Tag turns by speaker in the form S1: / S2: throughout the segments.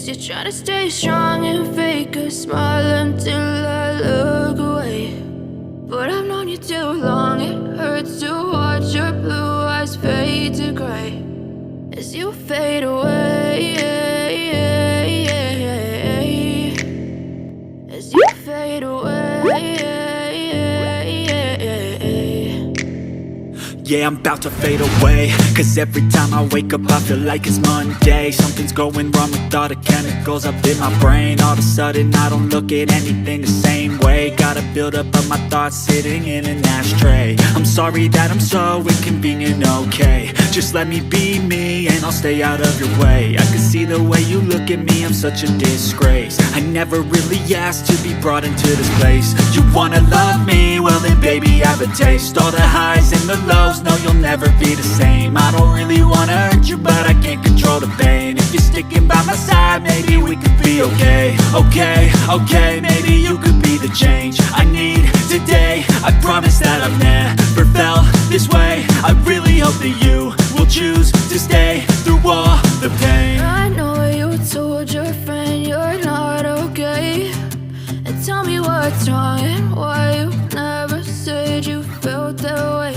S1: Guess you're trying to stay strong and fake a smile until I look away. But I've known you too long, it hurts to watch your blue eyes fade to gray as you fade away, as you fade away.
S2: Yeah, I'm about to fade away, cause every time I wake up I feel like it's Monday. Something's going wrong with all the chemicals up in my brain. All of a sudden I don't look at anything the same way. Got a buildup of my thoughts sitting in an ashtray. I'm sorry that I'm so inconvenient, okay. Just let me be me and I'll stay out of your way. I can see the way you look at me, I'm such a disgrace. I never really asked to be brought into this place. You wanna love me? Well then baby have a taste. All the highs and the lows, no, you'll never be the same. I don't really wanna hurt you, but I can't control the pain. If you're sticking by my side, maybe we could be okay. Okay, maybe you could be the change I need today. I promise that I've never felt this way. I really hope that you will choose to stay through all the pain.
S1: I know you told your friend you're not okay, and tell me what's wrong and why you never said you felt that way.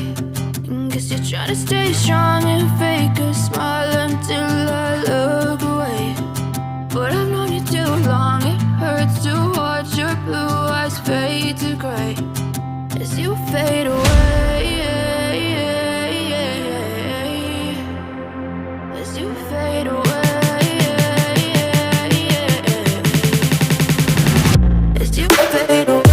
S1: Guess you're trying to stay strong and fake a smile until I look away. But I've known you too long, it hurts to watch your blue eyes fade to gray as you fade away, as you fade away, as you fade away.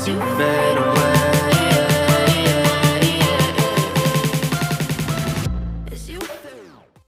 S2: You fade